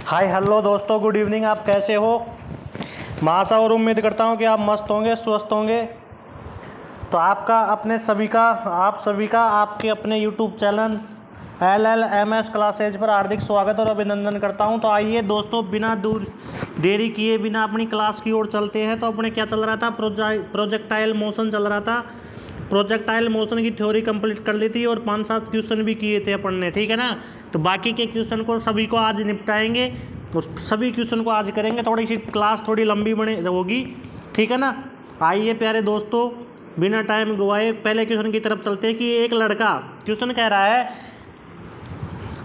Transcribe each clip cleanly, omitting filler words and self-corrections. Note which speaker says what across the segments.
Speaker 1: Hi hello दोस्तों, good evening. आप कैसे हो? मैं आशा और उम्मीद करता हूँ कि आप मस्त होंगे, स्वस्थ होंगे। तो आप सभी का आपके अपने यूट्यूब चैनल LLMS क्लासेज पर हार्दिक स्वागत और अभिनंदन करता हूँ। तो आइए दोस्तों, बिना देरी किए बिना अपनी क्लास की ओर चलते हैं। तो अपने क्या चल रहा था, प्रोजेक्टाइल मोशन चल रहा था। प्रोजेक्टाइल मोशन की थ्योरी कंप्लीट कर ली थी और 5-7 क्वेश्चन भी किए थे अपन ने, ठीक है ना। तो बाकी के क्वेश्चन को सभी को आज निपटाएंगे, उस सभी क्वेश्चन को आज करेंगे। थोड़ी सी क्लास थोड़ी लंबी बने होगी, ठीक है ना। आइए प्यारे दोस्तों, बिना टाइम गवाए पहले क्वेश्चन की तरफ चलते हैं। कि एक लड़का, क्वेश्चन कह रहा है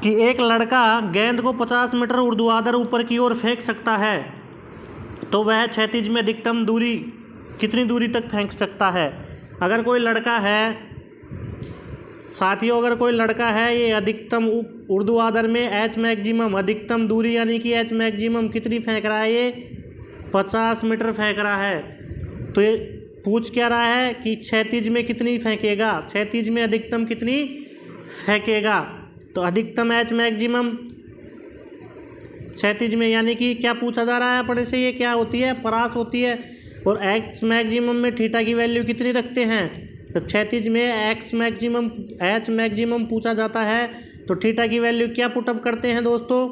Speaker 1: कि एक लड़का गेंद को 50 मीटर ऊर्ध्वाधर ऊपर की ओर फेंक सकता है, तो वह क्षैतिज में अधिकतम दूरी कितनी दूरी तक फेंक सकता है। अगर कोई लड़का है साथियों, अगर कोई लड़का है, ये अधिकतम ऊर्ध्वाधर में एच मैक्सिमम अधिकतम दूरी यानी कि एच मैक्सिमम कितनी फेंक रहा है, ये 50 मीटर फेंक रहा है। तो ये पूछ क्या रहा है कि क्षैतिज में कितनी फेंकेगा, क्षैतिज में अधिकतम कितनी फेंकेगा। तो अधिकतम एच मैक्सिमम क्षैतिज में यानी कि क्या पूछा जा रहा है अपने से, ये क्या होती है, परास होती है। और एच मैक्सिमम में थीटा की वैल्यू कितनी रखते हैं, तो क्षैतिज में एच मैक्सिमम पूछा जाता है। तो थीटा की वैल्यू क्या पुटअप करते हैं दोस्तों,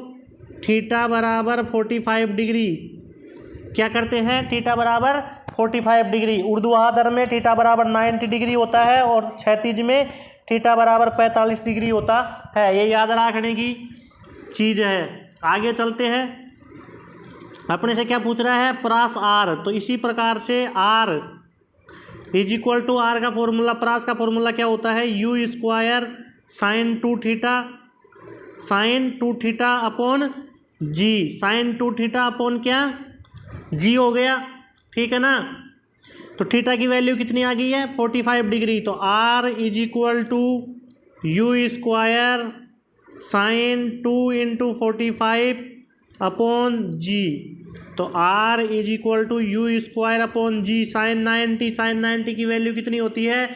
Speaker 1: थीटा बराबर 45 डिग्री। क्या करते हैं, थीटा बराबर 45 डिग्री। ऊर्ध्वाधर में थीटा बराबर 90 डिग्री होता है और क्षैतिज में थीटा बराबर 45 डिग्री होता है। ये याद रखने की चीज़ है। आगे चलते हैं। अपने से क्या पूछ रहा है, प्रास आर। तो इसी प्रकार से are is equal to are का फॉर्मूला, प्रास का फॉर्मूला क्या होता है, u square sine 2 theta upon g. Sign 2 theta upon क्या, जी हो गया, ठीक है ना। तो थीटा की वैल्यू कितनी आ गई है, 45 डिग्री। तो R is equal to u square sine 2 into 45 upon g. तो R is equal to u square upon g. Sine 90 की वैल्यू कितनी होती है,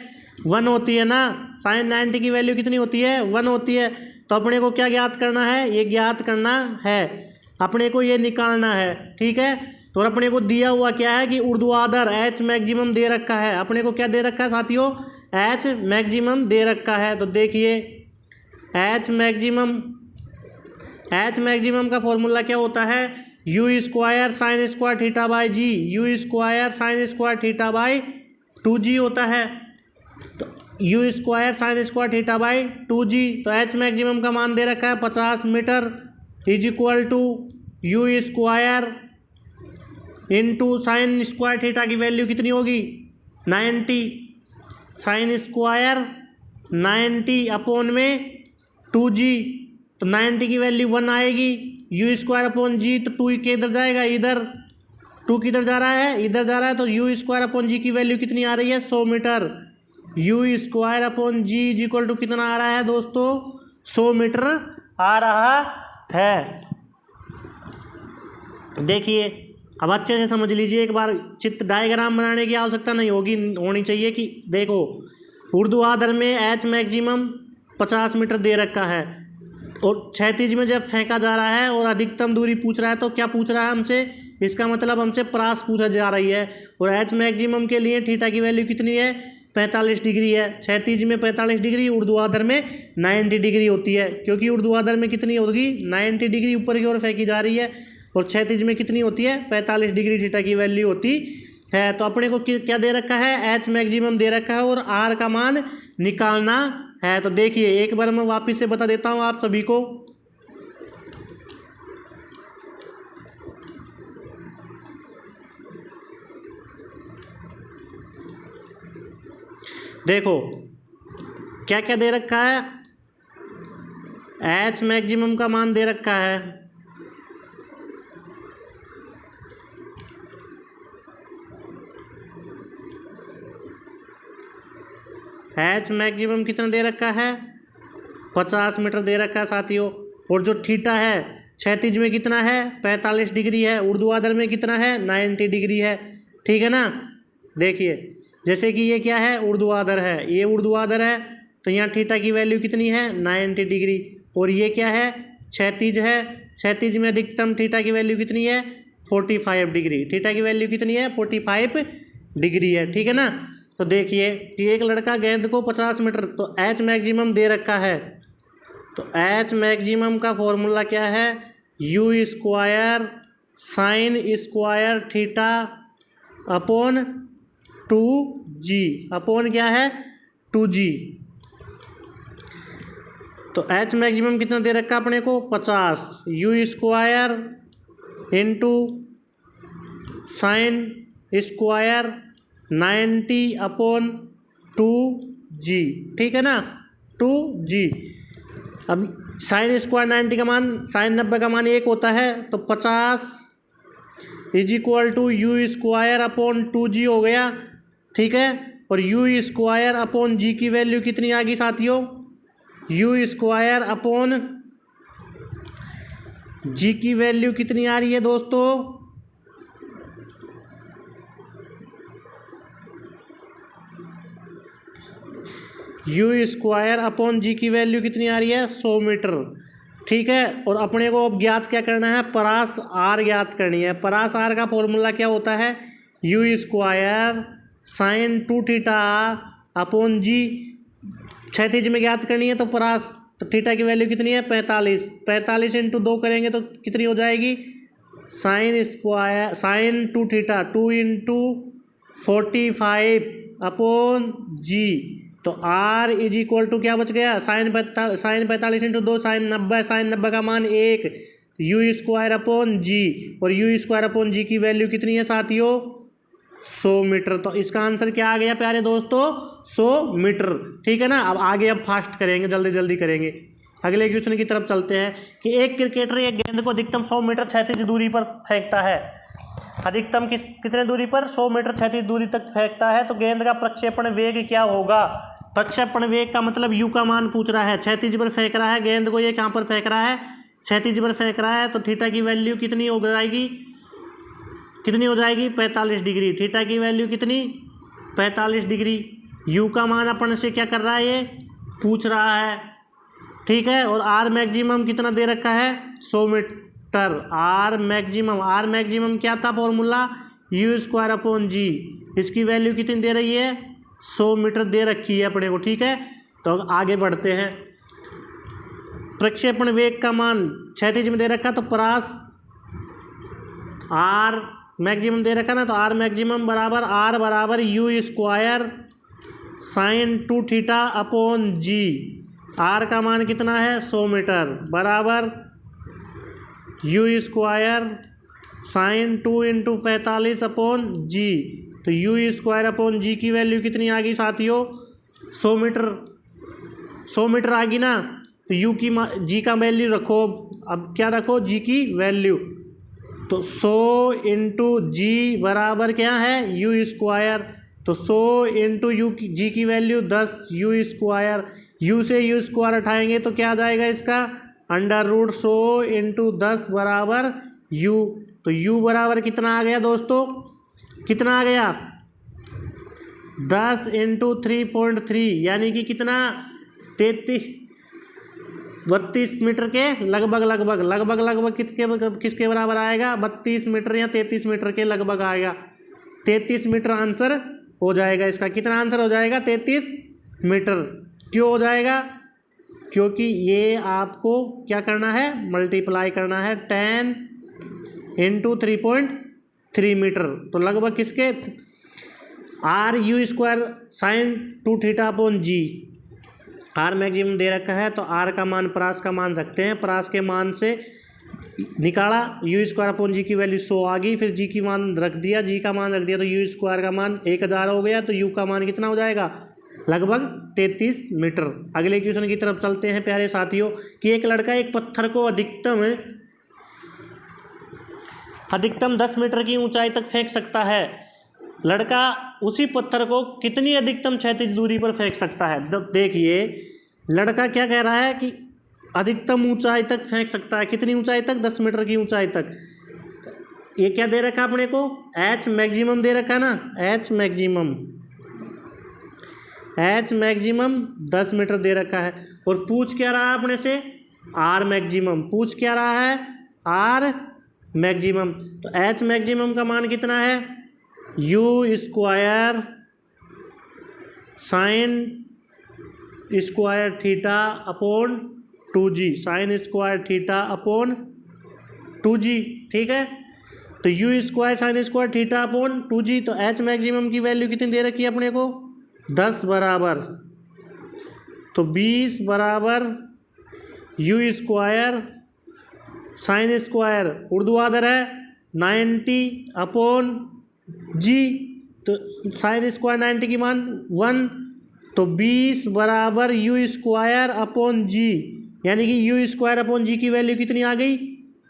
Speaker 1: 1 होती है ना। साइन 90 की वैल्यू कितनी होती है, 1 होती है। तो अपने को क्या ज्ञात करना है, ये ज्ञात करना है, अपने को ये निकालना है, ठीक है। तो अपने को दिया हुआ क्या है कि ऊर्ध्वाधर एच मैक्सिमम दे रखा है। अपने को क्या दे रखा है साथियों, एच मैक्सिमम दे रखा है। तो देखिए एच मैक्सिमम का फॉर्मूला क्या होता है, u square sine square theta by g. U square sine square theta by 2g होता है। तो u square sine square theta by 2g। तो एच मैक्सिमम का मान दे रखा है 50 metre is equal to u square into sine square theta की value कितनी होगी, 90। साइन स्क्वायर 90 अपॉन में 2g। तो 90 की वैल्यू 1 आएगी। यू स्क्वायर अपॉन जी, तो 2 के इधर जाएगा, इधर 2 किधर जा रहा है, इधर जा रहा है। तो यू स्क्वायर अपॉन जी की वैल्यू कितनी आ रही है, 100 metre. U square upon g is equal to कितना आ रहा है दोस्तों, 100 मीटर आ रहा है। देखिए अब अच्छे से समझ लीजिए, एक बार चित्र डायग्राम बनाने की आवश्यकता नहीं होनी चाहिए। कि देखो ऊर्ध्वाधर में एच मैक्सिमम 50 मीटर दे रखा है और क्षैतिज में जब फेंका जा रहा है और अधिकतम दूरी पूछ रहा है, तो क्या पूछ रहा है हमसे, इसका मतलब हमसे प्रास पूछा जा रही है। और एच मैक्सिमम के लिए थीटा की वैल्यू कितनी है, 45 डिग्री है। क्षैतिज में 45 डिग्री, ऊर्ध्वाधर में 90 डिग्री होती है। क्योंकि ऊर्ध्वाधर में कितनी होगी, 90 डिग्री ऊपर की ओर फेंकी जा रही है और क्षैतिज में कितनी होती है, 45 डिग्री थीटा की वैल्यू होती है। तो अपने को क्या दे रखा है, एच मैक्सिमम दे रखा है और आर का मान निकालना है। तो देखिए एक बार मैं वापस से बता देता हूं आप सभी को। देखो क्या क्या दे रखा है, एच मैक्सिमम का मान दे रखा है, एच मैक्सिमम कितना दे रखा है, 50 मीटर दे रखा है साथियों। और जो थीटा है क्षैतिज में कितना है, 45 डिग्री है। ऊर्ध्वाधर में कितना है, 90 डिग्री है, ठीक है ना। देखिए जैसे कि ये क्या है, ऊर्ध्वाधर है, ये ऊर्ध्वाधर है, तो यहाँ थीटा की वैल्यू कितनी है, 90 डिग्री। और ये क्या है, क्षैतिज है, क्षैतिज में अधिकतम थीटा की वैल्यू कितनी है 45 डिग्री, थीटा की वैल्यू कितनी है 45 डिग्री है, ठीक है ना। तो देखिए कि एक लड़का गेंद को 50 मीटर, तो एच मैक्सिमम दे रखा है, तो एच मैक्सिमम का फॉर्मूला क्या है u square sine square theta upon 2g upon क्या है 2g। तो एच मैक्सिमम कितना दे रखा अपने को 50, you square into sine square 90 upon 2g, ठीक है ना 2g। अब साइन स्क्वायर 90 का मान साइन 90 का मान 1 होता है, तो 50 is equal to u square upon 2g हो गया, ठीक है। और यू स्क्वायर अपॉन जी की वैल्यू कितनी आ गई साथियों, यू स्क्वायर अपॉन जी की वैल्यू कितनी आ रही है दोस्तों, यू स्क्वायर अपॉन जी की वैल्यू कितनी आ रही है 100 मीटर, ठीक है। और अपने को अब ज्ञात क्या करना है परास आर ज्ञात करनी है। परास आर का फॉर्मूला क्या होता है u square sine 2 theta upon g, क्षैतिज में ज्ञात करनी है तो परास, तो थीटा की वैल्यू कितनी है 45, 45 इंटू 2 करेंगे तो कितनी हो जाएगी sine square sine 2 theta 2 into 45 upon g. तो आर इज इक्वल टू क्या बच गया साइन 45 इंटू 2 साइन 90, साइन 90 का मान 1 यू स्क्वायर अपॉन जी, और यू स्क्वायर अपॉन जी की वैल्यू कितनी है साथियों 100 मीटर। तो इसका आंसर क्या आ गया प्यारे दोस्तों 100 मीटर, ठीक है ना। अब आगे अब फास्ट करेंगे, जल्दी जल्दी करेंगे, अगले क्वेश्चन की तरफ चलते हैं कि एक क्रिकेटर एक गेंद को अधिकतम 100 मीटर क्षैतिज दूरी पर फेंकता है, अधिकतम कितने दूरी पर 100 मीटर क्षैतिज दूरी तक फेंकता है, तो गेंद का प्रक्षेपण वेग क्या होगा। प्रक्षेपण वेग का मतलब यू का मान पूछ रहा है, क्षैतिज पर फेंक रहा है गेंद को, ये कहाँ पर फेंक रहा है क्षैतिज पर फेंक रहा है, तो थीटा की वैल्यू कितनी हो जाएगी, कितनी हो जाएगी 45 डिग्री, थीटा की वैल्यू कितनी 45 डिग्री। यू का मान अपन से क्या कर रहा है ये पूछ रहा है, ठीक है। और आर मैक्सिमम कितना दे रखा है 100 मीटर, आर मैक्सिमम क्या था फॉर्मूला यू स्क्वायर अपॉन जी, इसकी वैल्यू कितनी दे रही है 100 मीटर दे रखी है अपने को, ठीक है। तो आगे बढ़ते हैं, प्रक्षेपण वेग का मान क्षैतिज में दे रखा, तो परास आर मैक्सिमम दे रखा ना, तो आर मैक्सिमम बराबर u square sine 2 theta upon g, R का मान कितना है 100 मीटर बराबर u square sine 2 into 45 upon g. तो यू स्क्वायर अपॉन जी की वैल्यू कितनी आ गई साथियों 100 मीटर आ गई ना। तो यू की जी का वैल्यू रखो, अब क्या रखो जी की वैल्यू, तो 100 इंटू जी बराबर क्या है यू स्क्वायर, तो 100 इंटू यू जी की वैल्यू 10 यू स्क्वायर, यू से यू स्क्वायर उठाएंगे तो क्या आ जाएगा इसका √100 इंटू 10 बराबर यू। तो यू बराबर कितना आ गया दोस्तों, कितना आ गया 10 इंटू 3.3 यानी कि कितना 32 मीटर के लगभग किसके बराबर आएगा 32 मीटर या 33 मीटर के लगभग आएगा। 33 मीटर आंसर हो जाएगा इसका, कितना आंसर हो जाएगा 33 मीटर। क्यों हो जाएगा, क्योंकि ये आपको क्या करना है मल्टीप्लाई करना है 10 इंटू 3.3 मीटर, तो लगभग किसके R u square sine 2 theta upon g, R maximum दे रखा है तो आर का मान परास का मान रखते हैं, परास के मान से निकाला यू स्क्वायर अपॉन जी की वैल्यू 100 आ गई, फिर जी की मान रख दिया, जी का मान रख दिया तो यू स्क्वायर का मान 1000 हो गया, तो यू का मान कितना हो जाएगा लगभग 33 मीटर। अगले क्वेश्चन की तरफ चलते हैं प्यारे साथियों कि एक लड़का एक पत्थर को अधिकतम 10 मीटर की ऊंचाई तक फेंक सकता है, लड़का उसी पत्थर को कितनी अधिकतम क्षैतिज दूरी पर फेंक सकता है। देखिए लड़का क्या कह रहा है कि अधिकतम ऊंचाई तक फेंक सकता है, कितनी ऊंचाई तक 10 मीटर की ऊंचाई तक। ये क्या दे रखा अपने को एच मैक्सिमम दे रखा ना, एच मैक्सिमम 10 मीटर दे रखा है, और पूछ क्या रहा है अपने से आर मैक्सिमम, पूछ क्या रहा है आर मैक्सिमम। तो एच मैक्सिमम का मान कितना है, u square sine square theta upon 2g, sign square theta upon 2g, ठीक है। तो u square sine square theta upon 2g, तो एच मैक्सिमम की वैल्यू कितनी दे रखी है अपने को, 10 बराबर, तो 20 बराबर यू स्क्वायर साइन स्क्वायर ऊर्ध्वाधर है 90 अपॉन जी, तो साइन स्क्वायर 90 की मान 1, तो 20 बराबर यू स्क्वायर अपॉन जी, यानी कि यू स्क्वायर अपॉन जी की वैल्यू कितनी आ गई,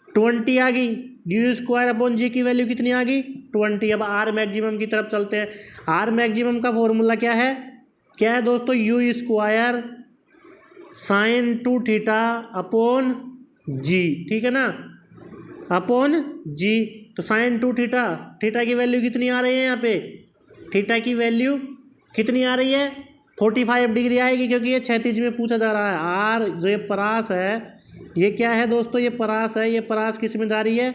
Speaker 1: 20 आ गई। यू स्क्वायर अपॉन जी की वैल्यू कितनी आ गई, 20। अब आर मैक्सिमम की तरफ चलते हैं। आर मैक्सिमम का फॉर्मूला क्या है दोस्तों, u square sine 2 theta upon g, ठीक है ना, अपॉन जी। तो साइन 2 थीटा, थीटा की वैल्यू कितनी आ रही है यहाँ पे, थीटा की वैल्यू कितनी आ रही है, 45 डिग्री आएगी, क्योंकि ये क्षैतिज में पूछा जा रहा है। आर जो ये परास है, ये क्या है दोस्तों, ये परास है, ये परास किस में जा रही है,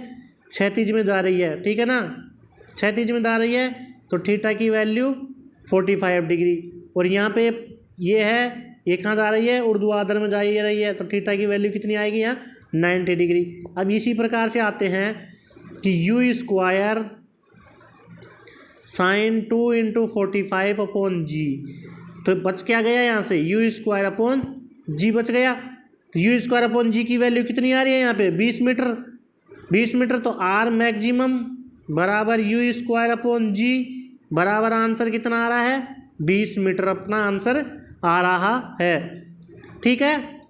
Speaker 1: क्षैतिज में जा रही है, ठीक है ना, क्षैतिज में जा रही है। तो थीटा की वैल्यू 45 डिग्री, और यहाँ पे ये है, ये कहाँ जा रही है, ऊर्ध्वाधर में जा रही है, तो थीटा की वैल्यू कितनी आएगी यहाँ, 90 डिग्री। अब इसी प्रकार से आते हैं कि u square sine 2 into 45 upon g, तो बच क्या गया यहाँ से, यू स्क्वायर अपॉन जी बच गया। तो यू स्क्वायर अपॉन जी की वैल्यू कितनी आ रही है यहाँ पे, 20 मीटर, 20 मीटर। तो आर मैक्सिमम बराबर यू स्क्वायर अपॉन जी बराबर आंसर कितना आ रहा है, 20 मीटर अपना आंसर आ रहा है, ठीक है।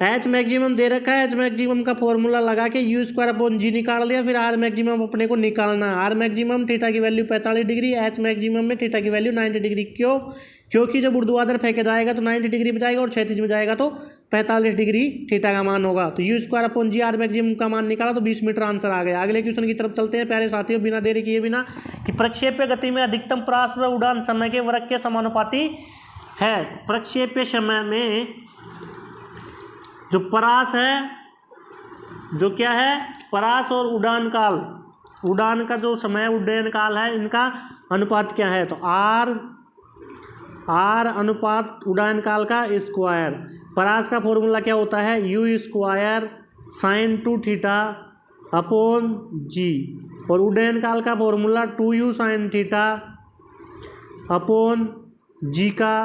Speaker 1: एच मैक्सिमम दे रखा है, एच मैक्सिमम का फॉर्मूला लगा के यू स्क्वायर अपॉन जी निकाल लिया, फिर आर मैक्सिमम अपने को निकालना है। आर मैक्सिमम थीटा की वैल्यू 45 डिग्री, एच मैक्सिमम में थीटा की वैल्यू 90 डिग्री। क्यों, क्योंकि जब ऊर्ध्वाधर फेंका जाएगा तो 90 डिग्री बचाएगा, और क्षैतिज में जाएगा तो 45 डिग्री थीटा का मान होगा। तो u square upon g R maximum का मान निकाला तो 20 मीटर आंसर आ गया। अगले क्वेश्चन की तरफ चलते हैं प्यारे साथियों, बिना देरी किए बिना, कि प्रक्षेप्य गति में अधिकतम परास व उड़ान समय के वर्ग के समानुपाती है। प्रक्षेप्य समय में जो परास है, जो क्या है, परास और उड़ान काल, उड़ान का जो समय उड्डयन काल है, इनका अनुपात क्या है, तो आर अनुपात उड़ान काल का स्क्वायर। परास का फॉर्मूला क्या होता है, u square sine 2 theta upon g, और उड्डयन काल का formula 2u sine theta upon g का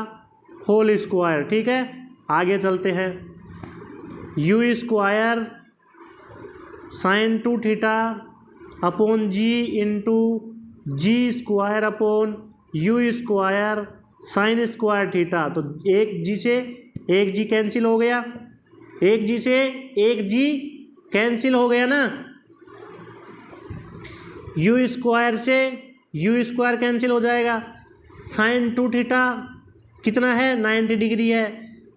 Speaker 1: होल स्क्वायर, ठीक है। आगे चलते हैं, u square sine 2 theta upon g into g square upon u square sine square theta. तो एक जी से एक जी कैंसिल हो गया, एक जी से एक जी कैंसिल हो गया ना, यू स्क्वायर से यू स्क्वायर कैंसिल हो जाएगा, साइन 2 थीटा कितना है, 90 डिग्री है,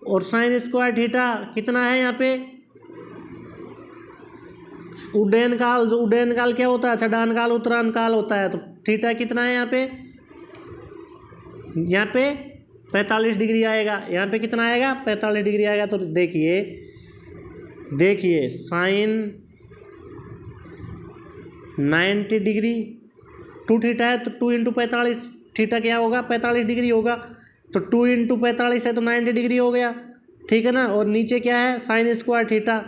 Speaker 1: और साइन स्क्वायर थीटा कितना है यहाँ पे, उड्डयन काल, जो उड्डयन काल क्या होता है, छठान काल उत्तरायण काल होता है। तो थीटा कितना है यहाँ पे 45 डिग्री आएगा, यहाँ पे कितना आएगा, 45 डिग्री आएगा। तो देखिए साइन 90 डिग्री 2 थीटा है, तो 2 इंटू 45 थीटा क्या होगा, 45 डिग्री होगा। तो 2 इंटू 45 है तो 90 डिग्री हो गया, ठीक है ना। और नीचे क्या है, sine square theta,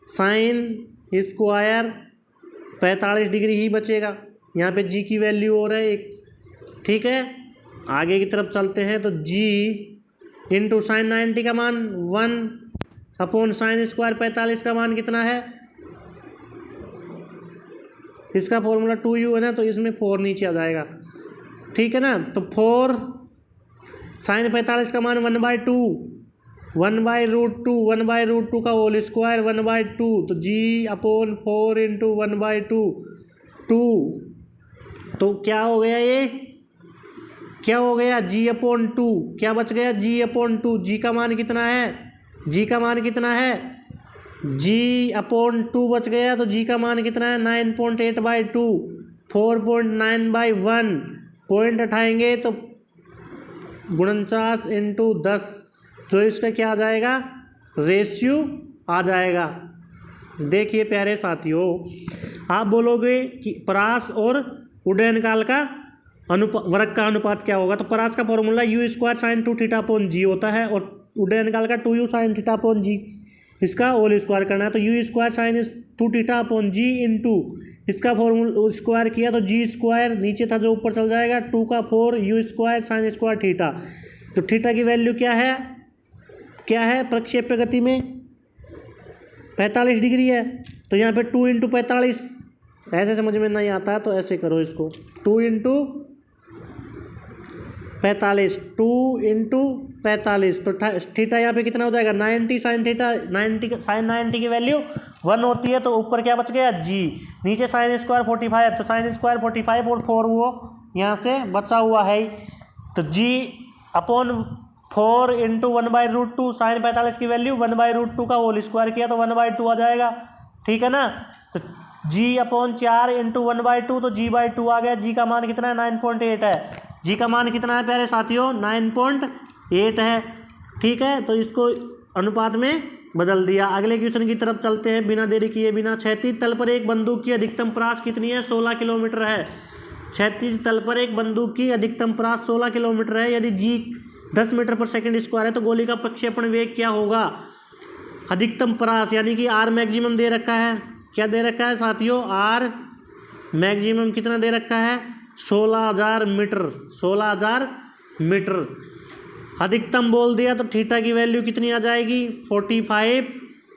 Speaker 1: sine square 45 degree ही बचेगा। यहाँ पे जी की वैल्यू हो रहा है 1, ठीक है। आगे की तरफ चलते हैं, तो जी इंटू साइन 90 का मान 1 अपॉन साइन स्क्वायर 45 का मान कितना है, इसका फॉर्मूला 2u है ना, तो इसमें 4 नीचे आ जाएगा, ठीक है ना। तो 4 साइन 45 का मान 1/2, 1/√2, 1/√2 का होल स्क्वायर 1/2, तो जी अपॉन 4 इंटू 1/2 2, तो क्या हो गया, ये क्या हो गया, जी अपॉन 2, क्या बच गया, जी अपॉन 2। जी का मान कितना है, जी का मान कितना है, जी अपॉन 2 बच गया, तो जी का मान कितना है 9.8/2, 4.9/1, पॉइंट उठाएंगे तो 49 इंटू 10, तो इसका क्या आ जाएगा, रेशियो आ जाएगा, देखिए प्यारे साथियों, आप बोलोगे कि परास और उदयनकाल का वर्ग का अनुपात क्या होगा। तो परास का formula u square sine 2 theta upon g होता है और उदयनकाल का 2u साइन थीटा अपॉन जी। इसका होल स्क्वायर करना है तो u square sine 2 theta upon g into इसका फॉर्मूला स्क्वायर किया तो जी स्क्वायर नीचे था जो ऊपर चल जाएगा, 2 का 4 you square sine square theta. तो थीटा की वैल्यू क्या है प्रक्षेप्य गति में 45 डिग्री है। तो यहाँ पे 2 इंटू 45, ऐसे समझ में नहीं आता तो ऐसे करो इसको, 2 इंटू 45, 2 इंटू 45। तो थीटा यहाँ पे कितना हो जाएगा 90 साइन थीटा, 90 साइन 90 की वैल्यू 1 होती है। तो ऊपर क्या बच गया जी, नीचे साइन स्क्वायर 45, तो साइन स्क्वायर 45 और 4 वो यहाँ से बचा हुआ है। तो जी अपॉन 4 इंटू 1/√2 साइन 45 की वैल्यू 1/√2 का होल स्क्वायर किया तो 1/2 आ जाएगा, ठीक है ना। तो जी अपॉन 4 इंटू 1/2 तो g/2 आ गया। जी का मान कितना है 9.8 है। जी का मान कितना है प्यारे साथियों 9.8 है, ठीक है। तो इसको अनुपात में बदल दिया। अगले क्वेश्चन की तरफ चलते हैं बिना देरी किए बिना। क्षैतिज तल पर एक बंदूक की अधिकतम परास कितनी है 16 किलोमीटर है। क्षैतिज तल पर एक बंदूक की अधिकतम परास 16 किलोमीटर है। यदि जी 10 मीटर पर सेकंड स्क्वायर है तो गोली का प्रक्षेपण वेग क्या होगा। अधिकतम परास यानी कि आर मैक्सिमम दे रखा है, क्या दे रखा है साथियों, आर मैक्सिमम कितना दे रखा है 16,000 मीटर, 16,000 मीटर। अधिकतम बोल दिया तो थीटा की वैल्यू कितनी आ जाएगी 45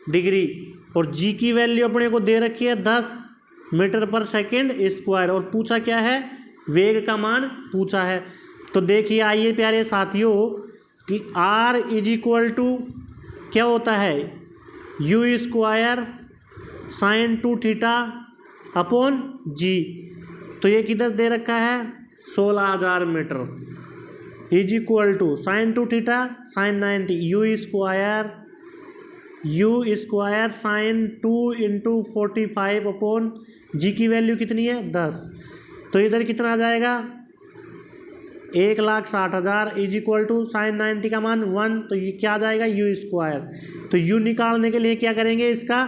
Speaker 1: डिग्री और जी की वैल्यू अपने को दे रखी है 10 मीटर पर सेकंड स्क्वायर और पूछा क्या है वेग का मान पूछा है। तो देखिए आइए प्यारे साथियों कि R इज इक्वल टू क्या होता है u square sine 2 theta upon g. तो ये किधर दे रखा है 16,000 metre is equal to sine 2 theta sine 90 u square sine 2 into 45 upon g की वैल्यू कितनी है 10। तो इधर कितना आ जाएगा 1,60,000 इज इक्वल टू साइन 90 का मान 1। तो ये क्या आ जाएगा यू स्क्वायर। तो यू निकालने के लिए क्या करेंगे इसका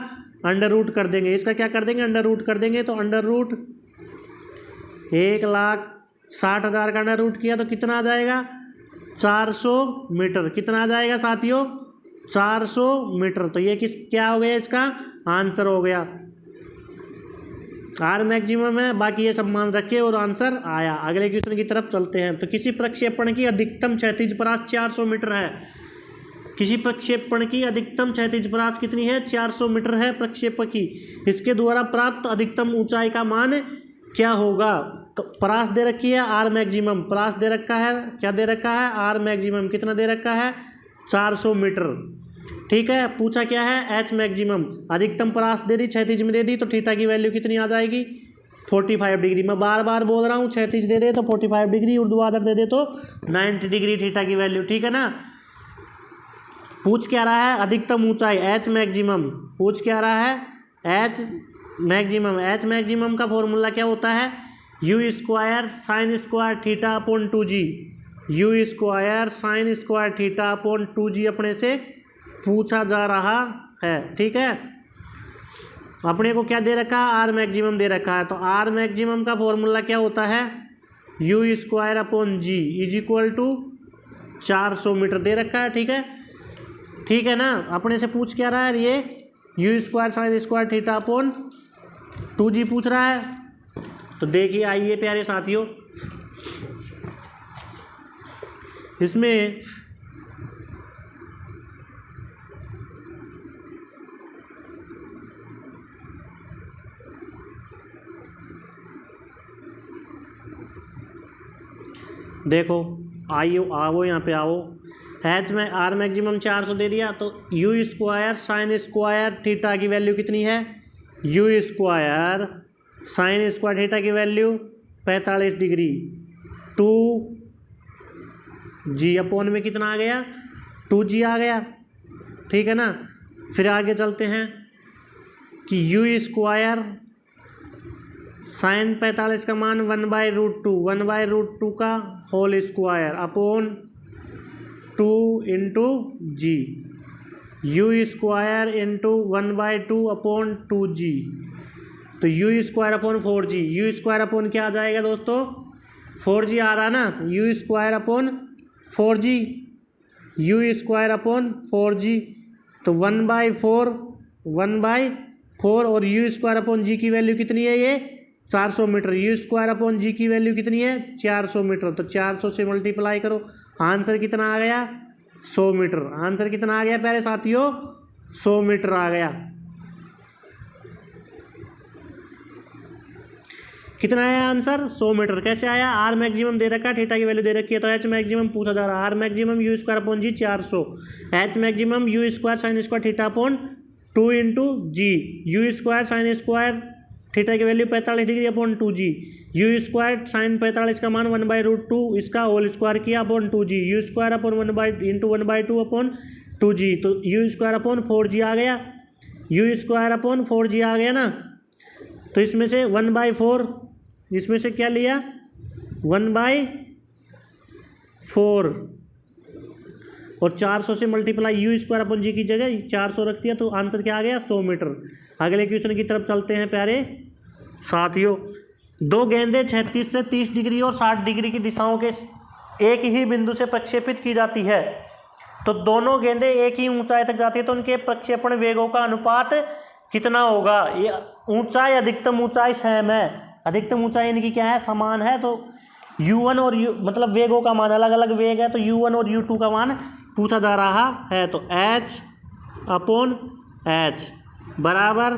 Speaker 1: अंडर रूट कर देंगे। इसका क्या कर देंगे अंडर रूट कर देंगे। तो अंडर रूट 1,60,000 का अंडर रूट किया तो कितना आ जाएगा 400 मीटर। कितना आ जाएगा साथियों 400 मीटर। तो ये क्या हो गया इसका आंसर हो गया। आर मैक्सिमम है, बाकी ये सब मान रखे और आंसर आया। अगले क्वेश्चन की तरफ चलते हैं। तो किसी प्रक्षेपण की अधिकतम क्षैतिज परास 400 मीटर है। किसी प्रक्षेपण की अधिकतम क्षैतिज परास कितनी है 400 मीटर है प्रक्षेपण की। इसके द्वारा प्राप्त अधिकतम ऊंचाई का मान क्या होगा। तो परास दे रखी है आर मैक्सिमम, परास दे रखा है क्या दे रखा है आर मैक्सिमम कितना दे रखा है 400 मीटर, ठीक है। पूछा क्या है एच मैक्सिमम, अधिकतम परास दे दी क्षैतिज में दे दी तो थीटा की वैल्यू कितनी आ जाएगी 45 डिग्री। मैं बार बार बोल रहा हूँ क्षैतिज दे दे तो 45 डिग्री, ऊर्ध्वाधर दे दे तो 90 डिग्री थीटा की वैल्यू, ठीक है ना। पूछ क्या रहा है अधिकतम ऊंचाई एच मैक्सिमम, पूछ क्या रहा है एच मैक्सिमम। एच मैक्सिमम का फॉर्मूला क्या होता है u square sine square theta upon 2g। U square sine square theta upon 2g अपने से पूछा जा रहा है, ठीक है। अपने को क्या दे रखा है आर मैक्सिमम दे रखा है। तो आर मैक्सिमम का फॉर्मूला क्या होता है u square upon g is equal to 400 metre दे रखा है, ठीक है ना। अपने से पूछ क्या रहा है ये you square sine square theta upon 2g पूछ रहा है। तो देखिए आइए प्यारे साथियों इसमें देखो आइयो आओ यहाँ पे आओ। एच में आर मैक्सिमम 400 दे दिया तो u square sine square theta की वैल्यू कितनी है u square sine square theta की वैल्यू 45 डिग्री 2g अपॉन में कितना आ गया 2g आ गया, ठीक है ना। फिर आगे चलते हैं कि यू स्क्वायर साइन 45 का मान 1/√2 का whole square upon 2 into g. U square into 1/2/2g। तो u square upon 4g, u square upon क्या आ जाएगा दोस्तों, 4g आ रहा ना, u square upon 4g, u square upon 4g। तो 1/4 और यू स्क्वायर अपॉन जी की वैल्यू कितनी है, ये 400 metre. U square upon g की वैल्यू कितनी है, 400 मीटर। तो 400 से मल्टीप्लाई करो, आंसर कितना आ गया, 100 मीटर। आंसर कितना आ गया प्यारे साथियों, 100 मीटर आ गया। कितना आया आंसर, 100 मीटर। कैसे आया, आर मैक्सिमम दे रखा है, थीटा की वैल्यू दे रखी है, तो एच मैक्सिमम पूछा जा रहा है। R maximum u square upon g 400, H maximum u square sine square theta upon 2 into g, u square sine square theta की value 45 degree upon 2g, u square sine 45 का मान 1/√2 इसका होल स्क्वायर किया upon 2g, u square upon 1/2 upon 2g। तो u square upon 4g आ गया, you square upon 4g आ गया ना। तो इसमें से 1/4, इसमें से क्या लिया, 1/4 और 400 से multiply you square upon g की जगह 400 रख दिया, तो आंसर क्या आ गया, 100 मीटर। अगले क्वेश्चन की तरफ चलते हैं प्यारे साथियों। दो गेंदें 36 से 30 डिग्री और 60 डिग्री की दिशाओं के एक ही बिंदु से प्रक्षेपित की जाती है। तो दोनों गेंदें एक ही ऊंचाई तक जाती है, तो उनके प्रक्षेपण वेगों का अनुपात कितना होगा। ये ऊंचाई, अधिकतम ऊंचाई सेम है, अधिकतम ऊंचाई इनकी क्या है, समान है। तो u1 और u मतलब वेगों का मान अलग अलग वेग है, तो u1 और u2 का मान पूछा जा रहा है। तो h अपॉन h बराबर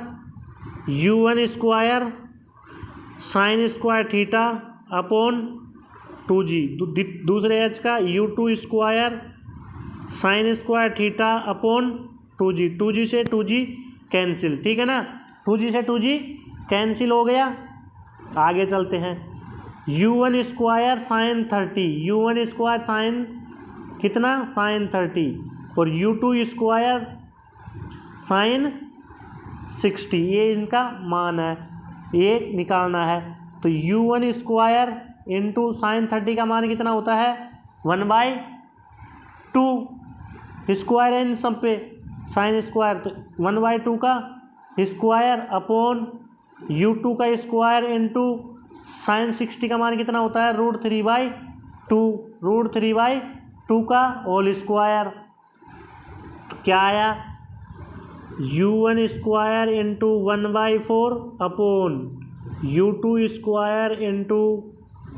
Speaker 1: u1 square sine square theta upon 2g, दूसरे h का u2 square sine square theta upon 2g, 2g से 2g कैंसिल, ठीक है ना, 2g से 2g कैंसिल हो गया। आगे चलते हैं, u1 square sine 30, u1 square sine कितना, साइन 30 और u2 स्क्वायर साइन 60, ये इनका मान है, ये निकालना है। तो u1 स्क्वायर इंटू साइन 30 का मान कितना होता है, 1/2 स्क्वायर है इन सब पे, साइन स्क्वायर, तो 1/2 का स्क्वायर अपॉन u2 का स्क्वायर इंटू साइन 60 का मान कितना होता है, √3/2, √3/2 का होल स्क्वायर। तो क्या आया, u1 square into 1/4 upon u2 square into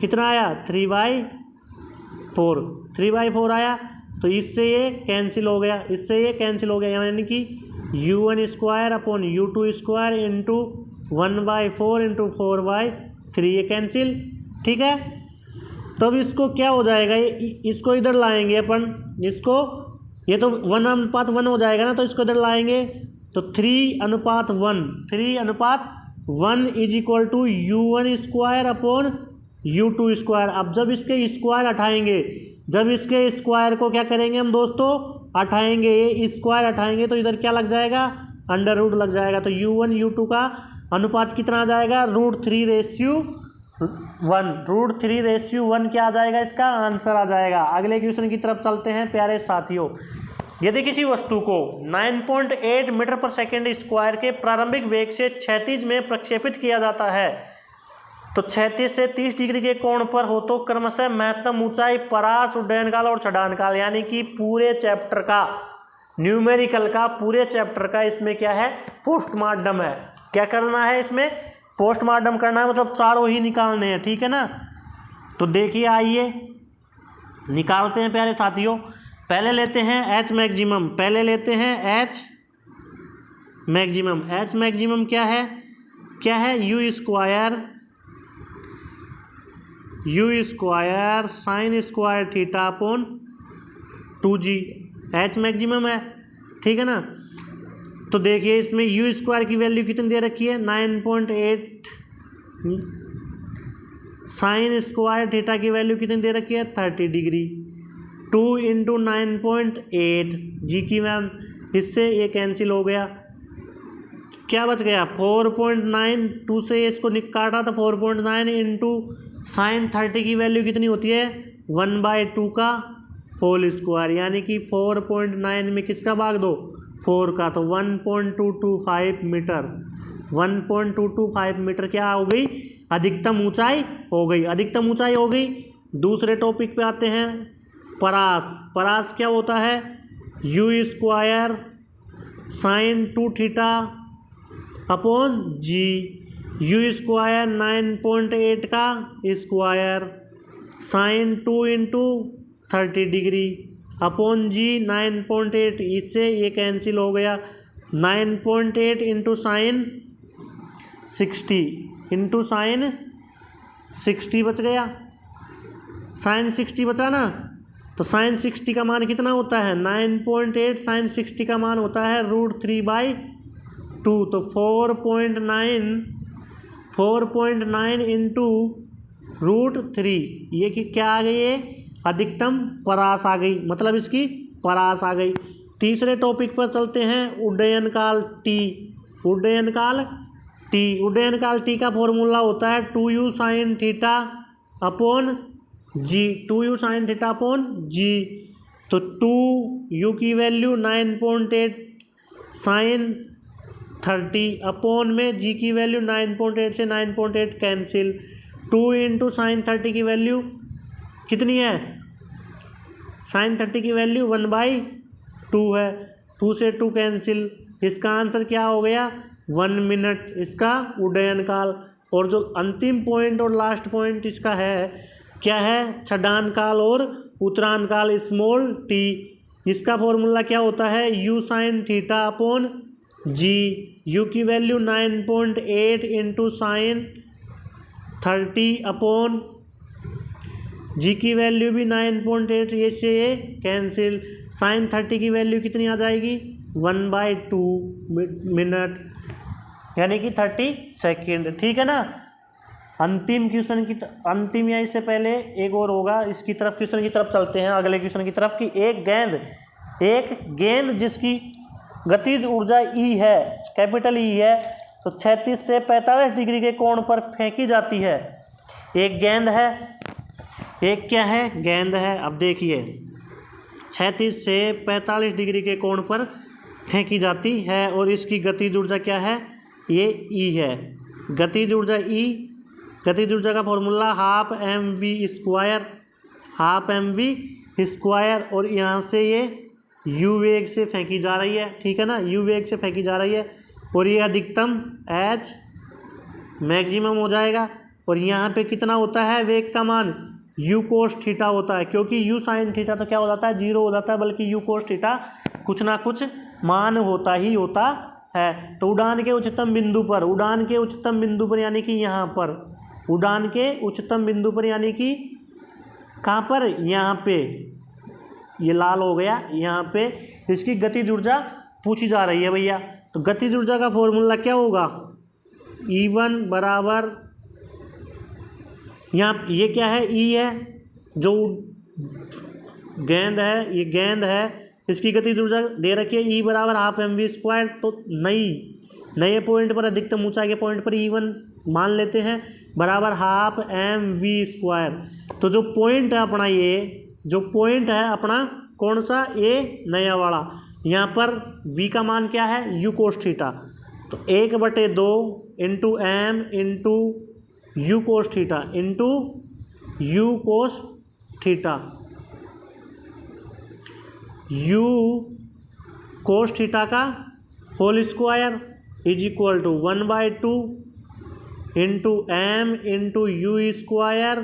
Speaker 1: कितना आया, 3/4, 3/4 आया। तो इससे ये कैंसिल हो गया, इससे ये कैंसिल हो गया, यानी कि u1 square upon u2 square into 1/4 into 4/3, ये कैंसिल, ठीक है। तब इसको क्या हो जाएगा, इसको इधर लाएंगे अपन, इसको, ये तो 1:1 हो जाएगा ना, तो इसको इधर लाएंगे, तो 3:1, 3:1 is equal to u1 square upon u2 square. अब जब इसके स्क्वायर हटाएंगे, जब इसके स्क्वायर को क्या करेंगे हम दोस्तों, हटाएंगे, ये स्क्वायर हटाएंगे, तो इधर क्या लग जाएगा, अंडर रूट लग जाएगा। तो u1 u2 का अनुपात कितना आ जाएगा, √3/1, √3/1 क्या आ जाएगा, इसका आंसर आ जाएगा। अगले क्वेश्चन की तरफ चलते हैं प्यारे साथियों। यदि किसी वस्तु को 9.8 मीटर पर सेकेंड स्क्वायर के प्रारंभिक वेग से क्षैतिज में प्रक्षेपित किया जाता है, तो 36 से 30 डिग्री के कोण पर हो, तो क्रमशः महत्तम ऊंचाई, परास, उड्डयन काल और चढ़ान काल, यानी कि पूरे चैप्टर का, न्यूमेरिकल का पूरे चैप्टर का इसमें क्या है, पोस्टमार्टम है। क्या करना है इसमें, पोस्टमार्टम करना है, मतलब चारों ही निकालने हैं, ठीक है ना। तो देखिए, आइए निकालते हैं प्यारे साथियों। पहले लेते हैं h मैक्सिमम, पहले लेते हैं h मैक्सिमम। h मैक्सिमम क्या है, क्या है, u square sine square theta upon 2g, h maximum है, ठीक है ना। तो देखिए इसमें u स्क्वायर की वैल्यू कितनी दे रखी है, 9.8, साइन स्क्वायर थीटा की वैल्यू कितनी दे रखी है, 30 डिग्री, 2 इंटू 9.8 जी की मैम, इससे ये कैंसिल हो गया, क्या बच गया, 4.9, 2 से इसको काटा तो 4.9 इंटू साइन 30 की वैल्यू कितनी होती है, 1/2 का होल स्क्वायर, यानी कि 4.9 में किसका भाग दो, 4 का, तो 1.225 मीटर, 1.225 मीटर क्या हो गई, अधिकतम ऊंचाई हो गई, अधिकतम ऊंचाई हो गई। दूसरे टॉपिक पे आते हैं, परास। परास क्या होता है, u square sine 2 theta upon g, u square 9.8 का square sine 2 into 30 degree upon g 9.8, इससे ये कैंसिल हो गया, 9.8 इंटू साइन 60 इंटू साइन 60 बच गया, साइन 60 बचा ना, तो साइन 60 का मान कितना होता है, 9.8 साइन 60 का मान होता है √3/2, तो 4.9 इंटू √3, ये कि क्या आ गई है, अधिकतम परास आ गई, मतलब इसकी परास आ गई। तीसरे टॉपिक पर चलते हैं, उड्डयन काल टी। उड्डयन काल टी, उड्डयन काल टी का फॉर्मूला होता है 2u साइन थीटा अपॉन जी, 2u sine theta upon g, तो 2u की वैल्यू 9.8 साइन 30 अपॉन में जी की वैल्यू 9.8 से 9.8 कैंसिल, 2 इंटू साइन 30 की वैल्यू कितनी है, साइन 30 की वैल्यू 1/2 है, 2 से 2 कैंसिल, इसका आंसर क्या हो गया, 1 मिनट इसका उड्डयन काल। और जो अंतिम पॉइंट और लास्ट पॉइंट इसका है क्या है, छद्मान काल और उत्तरायण काल स्मॉल टी। इसका फॉर्मूला क्या होता है, u sine theta upon g, u की value 9.8 into sine 30 upon g की वैल्यू भी 9.8, ये से ये कैंसिल, साइन 30 की वैल्यू कितनी आ जाएगी, 1/2 मिनट, यानी कि 30 सेकेंड। ठीक है ना। अंतिम क्वेश्चन की अंतिम या इससे पहले एक और होगा, इसकी तरफ क्वेश्चन की तरफ चलते हैं, अगले क्वेश्चन की तरफ, कि एक गेंद जिसकी गतिज ऊर्जा ई है, कैपिटल ई है, तो 36 से 45 डिग्री के कोण पर फेंकी जाती है। एक गेंद है, एक क्या है, गेंद है। अब देखिए 36 से 45 डिग्री के कोण पर फेंकी जाती है और इसकी गतिज ऊर्जा क्या है, ये ई है। गतिज ऊर्जा ई, गतिज ऊर्जा का फॉर्मूला 12 mv स्क्वायर, और यहाँ से ये u वेग से फेंकी जा रही है, ठीक है ना, u वेग से फेंकी जा रही है, और ये अधिकतम h मैक्सिमम हो जाएगा। और यहाँ पे कितना होता है वेग का मान, u कोस थीटा होता है, क्योंकि u साइन थीटा तो क्या हो जाता है, 0 हो जाता है, बल्कि u कोस थीटा कुछ ना कुछ मान होता ही होता है। तो उड़ान के उच्चतम बिंदु पर, उड़ान के उच्चतम बिंदु पर यानी कि यहाँ पर, उड़ान के उच्चतम बिंदु पर यानी कि कहाँ पर, यहाँ पे, ये लाल हो गया, यहाँ पे इसकी गतिज ऊर्जा पूछी जा रही है भैया। तो गतिज ऊर्जा का फॉर्मूला क्या होगा, E1 बराबर, यहाँ ये क्या है, E है, जो गेंद है, ये गेंद है, इसकी गतिज ऊर्जा दे रखी है E बराबर 12 mv स्क्वायर। तो नए पॉइंट पर, अधिकतम ऊंचाई के पॉइंट पर E1 मान लेते हैं बराबर 12 mv स्क्वायर। तो जो पॉइंट है अपना, ये जो पॉइंट है अपना कौन सा, ये नया वाला, यहाँ पर v का मान क्या है, u कोस थीटा, तो 1/2 into m into u cos theta into u cos theta, u cos theta का whole square is equal to 1/2 into m into u square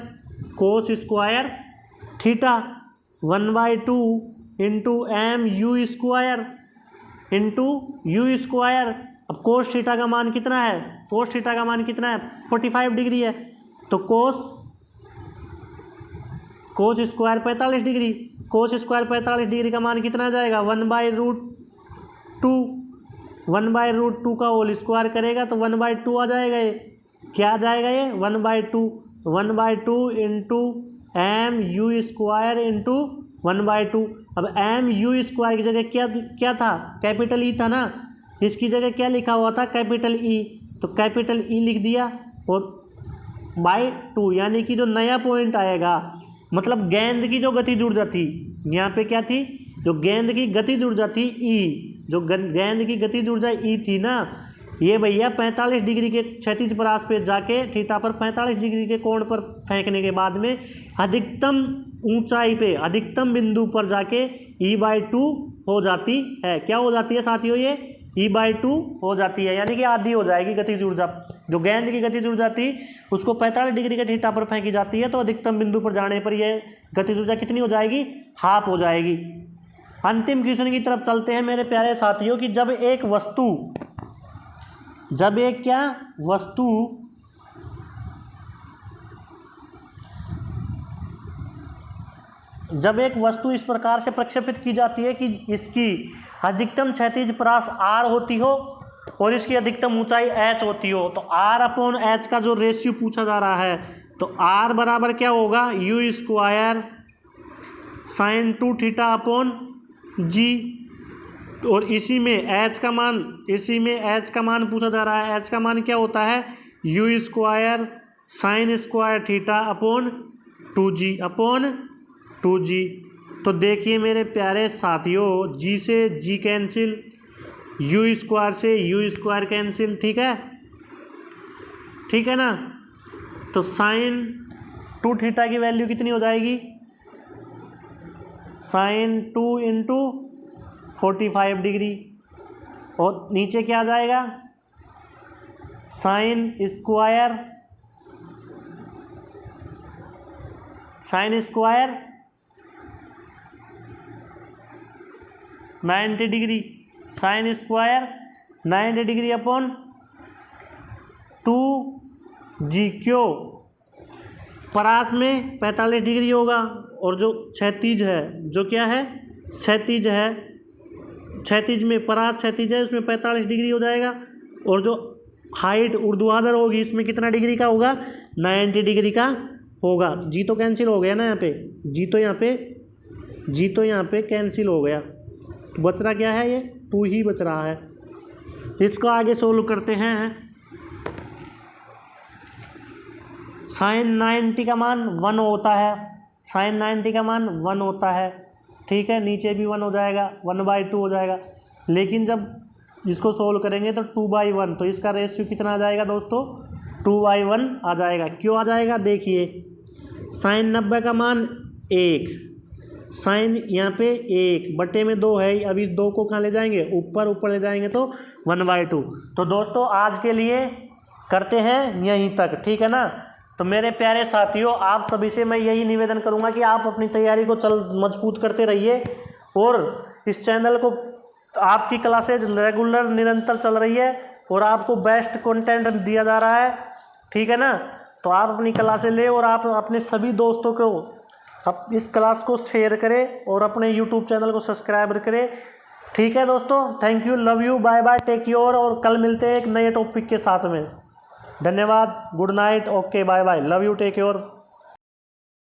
Speaker 1: cos square theta, 1/2 into m u square into u square. अब cos theta का मान कितना है, कोस theta का मान कितना है, 45 डिग्री है, तो cos square 45 degree, cos square 45 degree का मान कितना आ जाएगा, 1/√2, 1/√2 का होल स्क्वायर करेगा तो 1/2 आ जाएगा। ये क्या आ जाएगा, ये 1/2 into m u square into 1/2। अब एम यू स्क्वायर की जगह क्या था, कैपिटल ई था ना, इसकी जगह क्या लिखा हुआ था, कैपिटल ई, तो कैपिटल ई लिख दिया और /2, यानी कि जो नया पॉइंट आएगा, मतलब गेंद की जो गतिज ऊर्जा थी, यहाँ पे क्या थी, जो गेंद की गतिज ऊर्जा थी ई, जो गेंद की गतिज ऊर्जा ई थी ना, ये भैया 45 डिग्री के क्षैतिज परास पे जाके थीटा पर 45 डिग्री के कोण पर फेंकने के बाद में अधिकतम ऊंचाई पे अधिकतम बिंदु पर जाके E/2 हो जाती है। क्या हो जाती है साथियों? ये E/2 हो जाती है, यानी कि आधी हो जाएगी गतिज ऊर्जा। जो गेंद की गतिज ऊर्जा थी उसको 45 डिग्री के थीटा पर फेंकी जाती है, तो अधिकतम बिंदु पर जाने पर यह गतिज ऊर्जा कितनी हो जाएगी? हाफ हो जाएगी। अंतिम क्वेश्चन की तरफ चलते हैं मेरे प्यारे साथियों कि जब एक वस्तु इस प्रकार से प्रक्षेपित की जाती है कि इसकी अधिकतम क्षैतिज परास r होती हो और इसकी अधिकतम ऊंचाई h होती हो, तो r/h का जो रेशियो पूछा जा रहा है, तो r बराबर क्या होगा? u² sin 2θ/g। और इसी में h का मान पूछा जा रहा है। h का मान क्या होता है? u² sin² θ/2g। तो देखिए मेरे प्यारे साथियों, g से g कैंसिल, u² से u² कैंसिल, ठीक है ना। तो sin 2θ की वैल्यू कितनी हो जाएगी? sin 2 × 45 डिग्री, और नीचे क्या आ जाएगा? sin² 90 degree, sin² 90 degree upon 2g। क्यों? परास में 45 डिग्री होगा और जो क्षैतिज है, जो क्या है? क्षैतिज है, क्षैतिज में परास क्षैतिज है, उसमें 45 डिग्री हो जाएगा। और जो हाइट ऊर्ध्वाधर होगी इसमें कितना डिग्री का होगा? 90 डिग्री का होगा। जी तो कैंसिल हो गया ना, यहाँ पे जी तो यहाँ पे कैंसिल हो गया। बच रहा क्या है? ये 2 ही बच रहा है। इसको आगे सोल्व करते हैं। sin 90 का मान 1 होता है, sin 90 का मान 1 होता है, ठीक है। नीचे भी 1 हो जाएगा, 1/2 हो जाएगा। लेकिन जब इसको सोल्व करेंगे तो 2/1, तो इसका रेशियो कितना आ जाएगा दोस्तों? 2/1 आ जाएगा। क्यों आ जाएगा? देखिए, sin 90 का मान 1, साइन यहाँ पे 1/2 है। अब इस 2 को कहाँ ले जाएंगे? ऊपर ले जाएंगे तो 1/2। तो दोस्तों आज के लिए करते हैं यहीं तक, ठीक है ना। तो मेरे प्यारे साथियों, आप सभी से मैं यही निवेदन करूंगा कि आप अपनी तैयारी को मजबूत करते रहिए, और इस चैनल को आपकी क्लासेज रेगुलर निरंतर चल रही है और आपको बेस्ट कंटेंट दिया जा रहा है, ठीक है ना। तो आप अपनी क्लासें लें और आप अपने सभी दोस्तों को आप इस क्लास को शेयर करें और अपने यूट्यूब चैनल को सब्सक्राइब करें, ठीक है दोस्तों। Thank you, love you, bye bye, take care, और कल मिलते हैं एक नए टॉपिक के साथ में। धन्यवाद, good night, okay, bye bye, love you, take care.